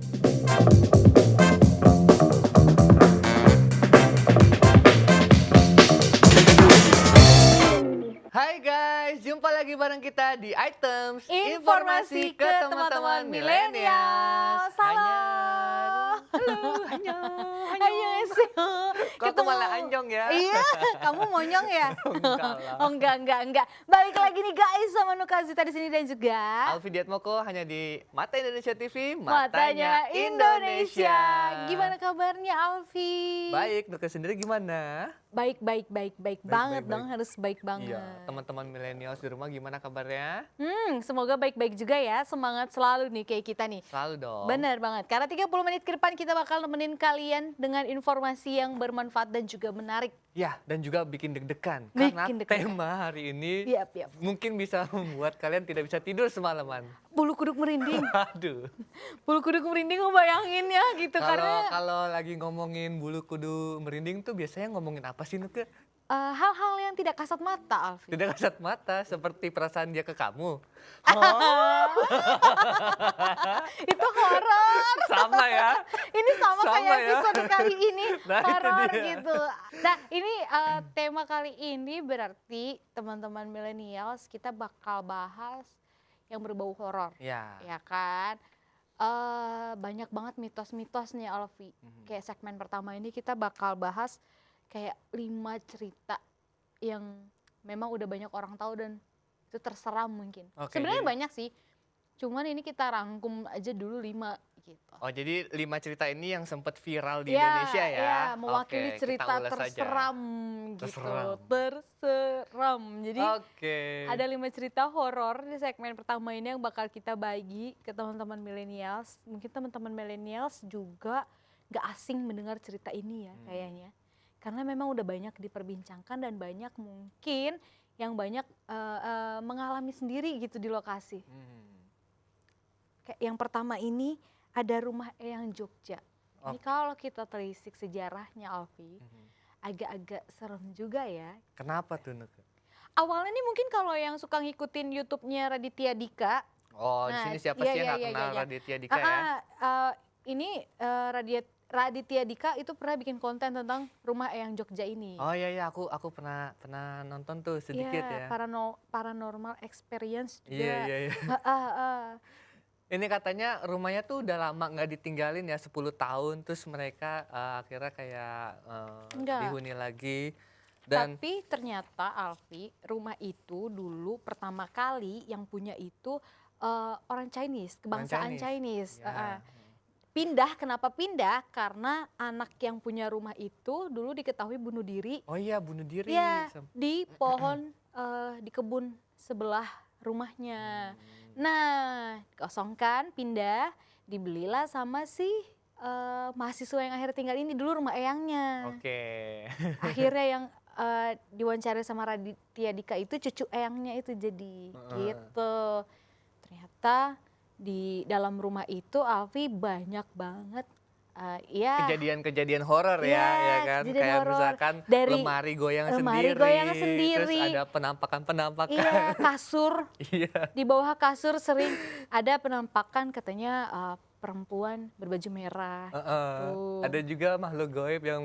Hai guys, jumpa lagi bareng kita di Items Informasi ke teman-teman milenial. Halo. Halo, Annyeonghaseyo. Kok aku malah anjong ya? Iya, kamu monyong ya? Enggak lah. Oh enggak. Balik lagi nih guys sama Nuka Zita di sini dan juga Alfi Diatmoko hanya di Mata Indonesia TV, Matanya Indonesia. Gimana kabarnya Alfi? Baik, Nuka sendiri gimana? Baik banget baik. dong, harus baik banget. Iya, teman-teman milenial di rumah gimana kabarnya? Semoga baik-baik juga ya, semangat selalu nih kayak kita nih. Selalu dong. Bener banget, karena 30 menit ke depan kita bakal nemenin kalian dengan informasi yang bermanfaat dan juga menarik. Ya, dan juga bikin deg-degan. Bikin Karena deg-degan. tema hari ini Yap. mungkin bisa membuat kalian tidak bisa tidur semalaman. Bulu kuduk merinding, Aduh. bulu kuduk merinding ngebayangin ya gitu karena Kalau lagi ngomongin bulu kudu merinding tuh biasanya ngomongin apa sih Nuke? hal-hal yang tidak kasat mata Alfi. Tidak kasat mata seperti perasaan dia ke kamu. Itu horor. Sama ya. Ini sama kayak Sama ya. episode kali ini, Nah, itu horor dia. gitu. Nah ini tema kali ini berarti teman-teman millennials kita bakal bahas yang berbau horor. Ya. Ya kan? Banyak banget mitos-mitos nih Alfi. Kayak segmen pertama ini kita bakal bahas kayak 5 cerita yang memang udah banyak orang tahu dan itu terseram mungkin. Oke, Sebenarnya jadi- banyak sih. Cuman ini kita rangkum aja dulu 5 gitu. Oh jadi 5 cerita ini yang sempat viral di Ya, Indonesia ya? ya, mewakili Oke, kita cerita ulas aja. terseram gitu. Terseram. Terseram. Jadi Oke. ada 5 cerita horor di segmen pertama ini yang bakal kita bagi ke teman-teman millennials. Mungkin teman-teman millennials juga gak asing mendengar cerita ini ya kayaknya. Karena memang udah banyak diperbincangkan dan banyak mungkin yang banyak mengalami sendiri gitu di lokasi. Kayak yang pertama ini ada Rumah Eyang Jogja. Ini kalau kita telisik sejarahnya Alfi, agak-agak serem juga ya. Kenapa tuh Nuke? Awalnya nih mungkin kalau yang suka ngikutin YouTube-nya Raditya Dika. Oh Nah, di sini siapa iya, sih yang iya, nggak iya, kenal iya. Raditya Dika ya? Ini Raditya Dika itu pernah bikin konten tentang Rumah Eyang Jogja ini. Oh iya aku pernah nonton tuh sedikit ya. Paranormal experience juga. Iya. Ini katanya rumahnya tuh udah lama nggak ditinggalin ya 10 tahun terus mereka akhirnya kayak Enggak. dihuni lagi dan Tapi ternyata Alfi, rumah itu dulu pertama kali yang punya itu orang Chinese, kebangsaan Chinese. Ya. Kenapa pindah? Karena anak yang punya rumah itu dulu diketahui bunuh diri. Oh iya bunuh diri. Ya, di pohon di kebun sebelah rumahnya. Nah, kosongkan, pindah, dibelilah sama si mahasiswa yang akhirnya tinggal ini dulu rumah eyangnya. Oke. Akhirnya yang diwawancara sama Raditya Dika itu cucu eyangnya itu jadi gitu. Ternyata di dalam rumah itu Alfi banyak banget Kejadian-kejadian horor ya kan kejadian kayak horor. misalkan Dari lemari goyang lemari sendiri, goyang terus sendiri. ada penampakan Iya, kasur. Iya. Di bawah kasur sering ada penampakan katanya perempuan berbaju merah. Gitu. Ada juga makhluk gaib yang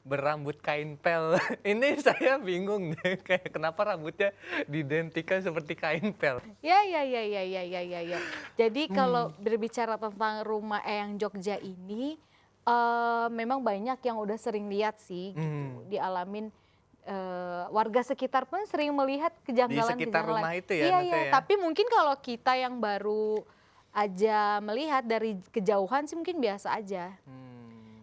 berambut kain pel. Ini saya bingung deh kayak kenapa rambutnya diidentikan seperti kain pel. Ya. Jadi kalau berbicara tentang Rumah Eyang Jogja ini, memang banyak yang udah sering lihat sih, gitu. Dialamin warga sekitar pun sering melihat kejanggalan. Di sekitar rumah itu ya, Iya. Nuke ya? Tapi mungkin kalau kita yang baru aja melihat dari kejauhan sih mungkin biasa aja.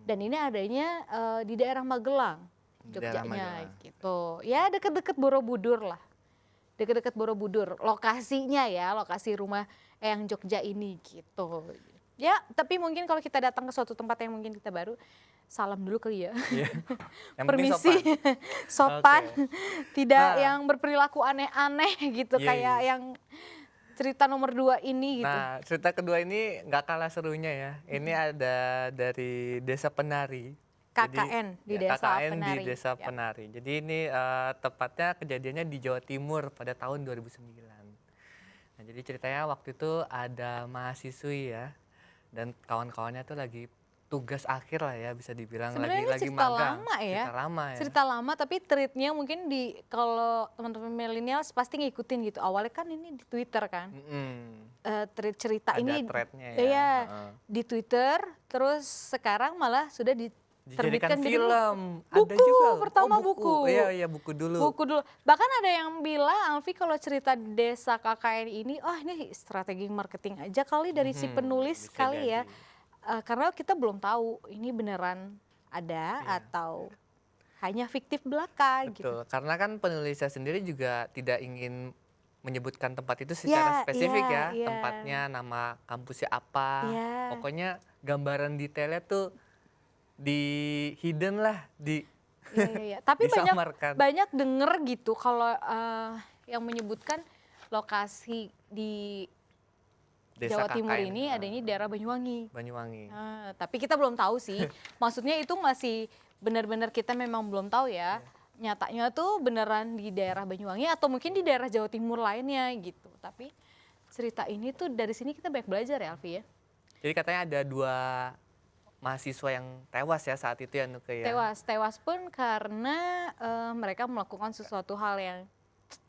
Dan ini adanya di daerah Magelang, Di daerah Jogjanya Magelang. gitu. Ya deket-deket Borobudur lah. Deket-deket Borobudur, lokasinya ya, lokasi Rumah Eyang Jogja ini gitu. Ya, tapi mungkin kalau kita datang ke suatu tempat yang mungkin kita baru, salam dulu kali ya. Iya. Yang penting Permisi, sopan, Oke. tidak Nah. yang berperilaku aneh-aneh gitu, Iya, kayak iya. yang cerita nomor 2 ini gitu. Nah, cerita kedua ini nggak kalah serunya ya. Ini ada dari Desa Penari. KKN di Desa KKN Penari. di Desa Ya. Penari. Jadi ini tepatnya kejadiannya di Jawa Timur pada tahun 2009. Nah, jadi ceritanya waktu itu ada mahasiswi ya. dan kawan-kawannya tuh lagi tugas akhir lah ya bisa dibilang, Sebenarnya ini lagi cerita magang. lama ya. Cerita lama ya. Cerita lama tapi treatnya mungkin kalau teman-teman millennials pasti ngikutin gitu. Awalnya kan ini di Twitter kan. Treat cerita Ada ini thread-nya ya. iya, Heeh. di Twitter, terus sekarang malah sudah Dijadikan diterbitkan jadi film. Ada buku, juga. pertama Oh, buku. Iya, iya buku dulu. buku dulu. Bahkan ada yang bilang, Alfi kalau cerita desa KKN ini, oh ini strategi marketing aja kali dari si penulis Bisa kali ya. jadi. Karena kita belum tahu ini beneran ada Iya. atau hanya fiktif belaka gitu. Betul, karena kan penulisnya sendiri juga tidak ingin menyebutkan tempat itu secara spesifik ya. iya. Tempatnya, nama kampusnya apa. Iya. Pokoknya gambaran detailnya tuh di hidden lah, Iya. Tapi disamarkan. banyak denger gitu kalau yang menyebutkan lokasi di Desa Jawa Timur KKN, ini adanya di daerah Banyuwangi. Banyuwangi. Tapi kita belum tahu sih. Maksudnya itu masih benar-benar kita memang belum tahu ya. Nyatanya tuh beneran di daerah Banyuwangi atau mungkin di daerah Jawa Timur lainnya gitu. Tapi cerita ini tuh dari sini kita banyak belajar ya Alfi ya. Jadi katanya ada 2 mahasiswa yang tewas ya saat itu ya Nuke ya. Tewas pun karena mereka melakukan sesuatu hal yang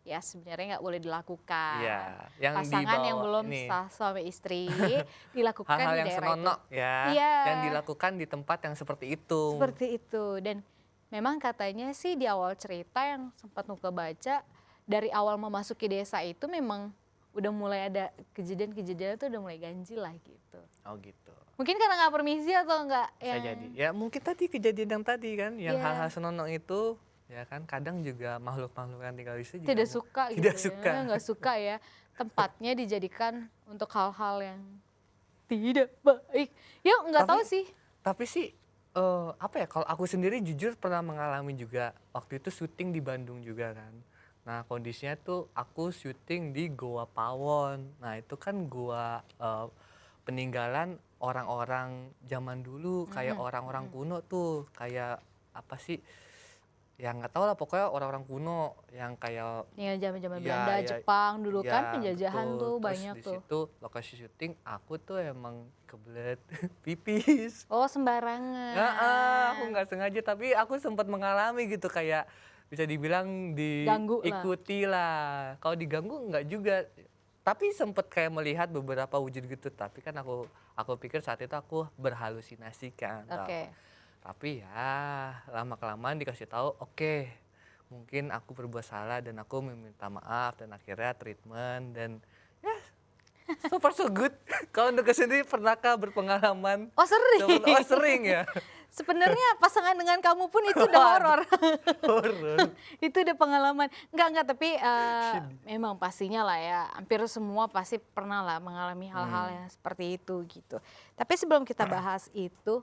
ya sebenarnya nggak boleh dilakukan. Iya, yang Pasangan yang dibawa belum ini. sah suami istri dilakukan Hal-hal di yang daerah itu. senonoh ya, Iya. yang dilakukan di tempat yang seperti itu. Seperti itu. Dan memang katanya sih di awal cerita yang sempat Nuka baca, dari awal memasuki desa itu memang udah mulai ada kejadian-kejadian tuh udah mulai ganjil lah gitu. Oh gitu. Mungkin karena nggak permisi atau nggak Bisa yang jadi. Ya mungkin tadi kejadian yang tadi kan, yang Iya. hal-hal senonoh itu, ya kan kadang juga makhluk-makhluk yang tinggal di situ juga tidak suka gitu tidak ya. suka. Nggak suka ya. Tempatnya dijadikan untuk hal-hal yang tidak baik. Ya nggak tahu sih. Tapi sih apa ya, kalau aku sendiri jujur pernah mengalami juga waktu itu syuting di Bandung juga kan. Nah kondisinya tuh aku syuting di Goa Pawon. Nah itu kan gua peninggalan orang-orang zaman dulu, kayak orang-orang kuno tuh, kayak apa sih? Ya nggak tahu lah, pokoknya orang-orang kuno yang kayak Ya zaman-zaman ya, Belanda, ya, Jepang dulu kan ya, penjajahan betul. tuh Terus banyak di tuh. situ lokasi syuting aku tuh emang kebelet pipis. Oh sembarangan. Aku nggak sengaja tapi aku sempat mengalami gitu, kayak bisa dibilang Ganggu lah. diikuti lah. Kalau diganggu nggak juga. Tapi sempat kayak melihat beberapa wujud gitu. Tapi kan aku pikir saat itu aku berhalusinasi kan. Oke. Tapi ya lama kelamaan dikasih tahu, oke, mungkin aku berbuat salah dan aku meminta maaf dan akhirnya treatment dan ya so far so good. Kalau untuk sendiri pernahkah berpengalaman? Oh sering. Oh sering ya. Sebenarnya pasangan dengan kamu pun itu udah horor. Horor. Itu udah pengalaman. Enggak tapi memang pastinya lah ya. Hampir semua pasti pernah lah mengalami hal-hal yang seperti itu gitu. Tapi sebelum kita bahas itu,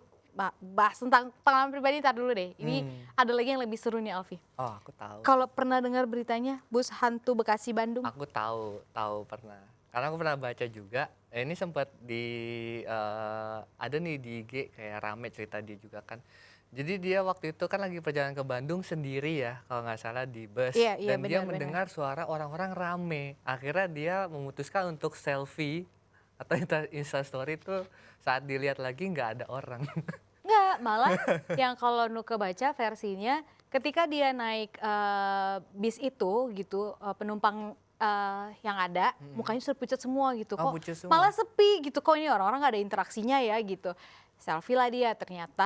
bahas tentang pengalaman pribadi ntar dulu deh. Ini ada lagi yang lebih seru nih Alfi. Oh aku tahu. Kalau pernah dengar beritanya bus hantu Bekasi Bandung? Aku tahu pernah. Karena aku pernah baca juga. Ini sempat ada nih di IG kayak rame cerita dia juga kan. Jadi dia waktu itu kan lagi perjalanan ke Bandung sendiri ya, kalau nggak salah di bus. Iya, Dan dia benar. mendengar suara orang-orang rame. Akhirnya dia memutuskan untuk selfie atau instastory itu, saat dilihat lagi nggak ada orang. Enggak, malah yang kalau Nuka baca versinya ketika dia naik bis itu gitu, penumpang yang ada mukanya sudah pucat semua gitu. Oh, Kok pucat semua. malah sepi gitu, kok ini orang-orang nggak ada interaksinya ya gitu. Selfie lah dia ternyata.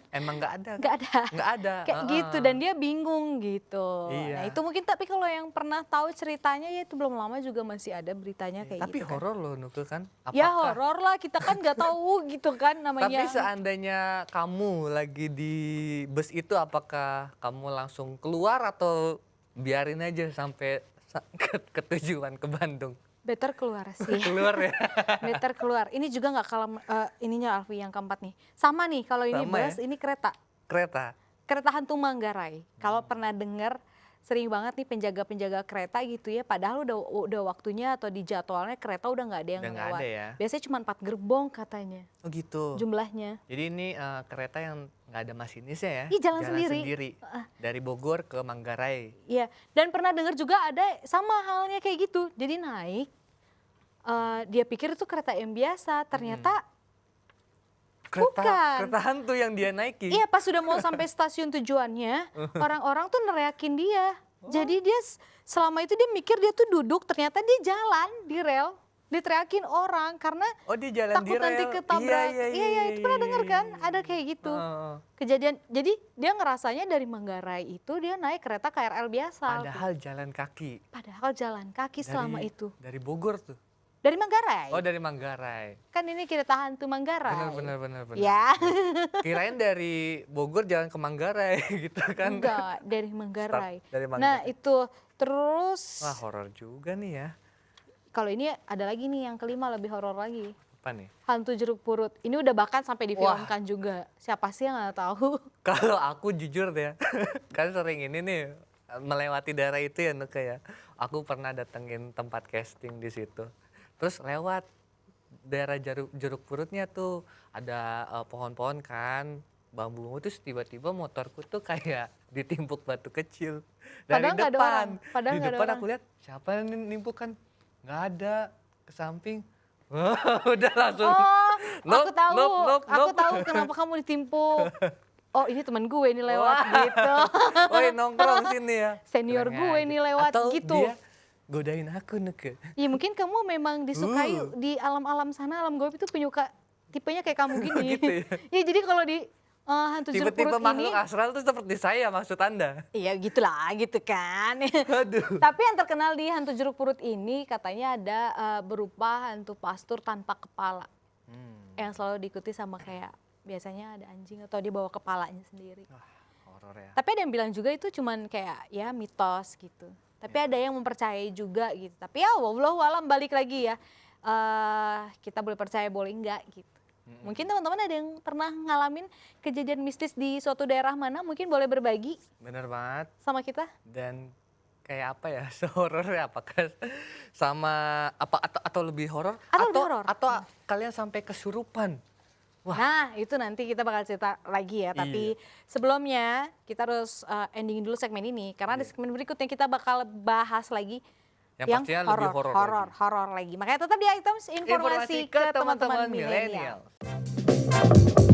Emang nggak ada. Nggak ada. Nggak ada. Kayak gitu dan dia bingung gitu. Iya. Nah itu mungkin, tapi kalau yang pernah tahu ceritanya ya itu belum lama juga masih ada beritanya kayak Tapi gitu kan. horor loh Nuke kan. Ya Apakah- horor lah, kita kan nggak tahu gitu kan namanya. Tapi seandainya kamu lagi di bus itu, apakah kamu langsung keluar atau biarin aja sampai ke tujuan ke Bandung? Better keluar sih. Keluar ya. Better keluar. Ini juga nggak kalah ininya Alfi yang keempat nih. Sama nih kalau ini Sama bus, ya? ini kereta. Kereta. Kereta hantu Manggarai. Kalau pernah dengar sering banget nih penjaga-penjaga kereta gitu ya. Padahal udah waktunya atau di jadwalnya kereta udah nggak ada yang Udah nggak lewat. ada ya. Biasanya cuma 4 gerbong katanya Oh gitu. jumlahnya. Jadi ini kereta yang nggak ada masinisnya ya. Ih, jalan sendiri. Dari Bogor ke Manggarai. Iya, dan pernah dengar juga ada sama halnya kayak gitu. Jadi naik, dia pikir itu kereta yang biasa, ternyata kereta hantu yang dia naiki. Iya, pas sudah mau sampai stasiun tujuannya, orang-orang tuh neriakin dia. Jadi dia selama itu dia mikir dia tuh duduk, ternyata dia jalan di rel. Diteriakin orang karena Dia jalan di takut nanti rel. ketabrak. Iya, itu pernah denger kan? Iya. Ada kayak gitu. Heeh. Kejadian, jadi dia ngerasanya dari Manggarai itu dia naik kereta KRL biasa. Padahal jalan kaki. Padahal jalan kaki selama itu. Dari Bogor tuh. Dari Manggarai. Oh, dari Manggarai. Kan ini kereta hantu Manggarai. Benar. Ya. Kirain dari Bogor jalan ke Manggarai gitu kan. Enggak, dari Manggarai. Dari Nah, Manggarai. itu terus Wah, horor juga nih ya. kalau ini ada lagi nih yang kelima lebih horor lagi. Apa nih? Hantu jeruk purut. Ini udah bahkan sampai difilmkan juga. Siapa sih yang nggak tahu? Kalau aku jujur deh ya, kan sering ini nih melewati daerah itu ya Nuka ya. Aku pernah datengin tempat casting di situ. Terus lewat daerah jeruk purutnya tuh ada pohon-pohon kan, bambu. Terus tiba-tiba motorku tuh kayak ditimpuk batu kecil dari Padahal nggak ada depan. orang. Padahal Di nggak ada depan orang. aku lihat siapa yang nimpuk kan? Nggak ada, ke samping. Wah, udah langsung. Oh, aku Nope, tahu. nope. Aku tahu kenapa kamu ditimpuk. Oh, ini teman gue ini lewat Wah. gitu. Woi, nongkrong sini ya. Senior Kurang gue aja. ini lewat Atau gitu. dia godain aku Nuka. Ya mungkin kamu memang disukai di alam-alam sana, alam gaib itu penyuka tipenya kayak kamu gini. Gitu ya. Ya jadi kalau di hantu jeruk Tiba-tiba purut ini, makhluk astral tuh seperti saya maksud Anda. iya gitulah gitu kan. Aduh. Tapi yang terkenal di hantu jeruk purut ini katanya ada berupa hantu pastur tanpa kepala. Yang selalu diikuti sama kayak biasanya ada anjing atau dia bawa kepalanya sendiri. Wah, horor ya. Tapi ada yang bilang juga itu cuman kayak ya mitos gitu. Tapi ada yang mempercayai juga gitu. Tapi ya wallahu alam balik lagi ya. Kita boleh percaya boleh enggak gitu. Mungkin teman-teman ada yang pernah ngalamin kejadian mistis di suatu daerah mana, mungkin boleh berbagi Bener banget. sama kita. Dan kayak apa ya, sehoror ya apakah sama apa atau lebih horor Atau lebih horor. atau kalian sampai kesurupan. Wah. Nah itu nanti kita bakal cerita lagi ya. Tapi sebelumnya kita harus ending dulu segmen ini. Karena di segmen berikutnya kita bakal bahas lagi Yang pastinya lebih horor lagi. horor lagi. Makanya tetap di Items informasi ke teman-teman milenial. milenial.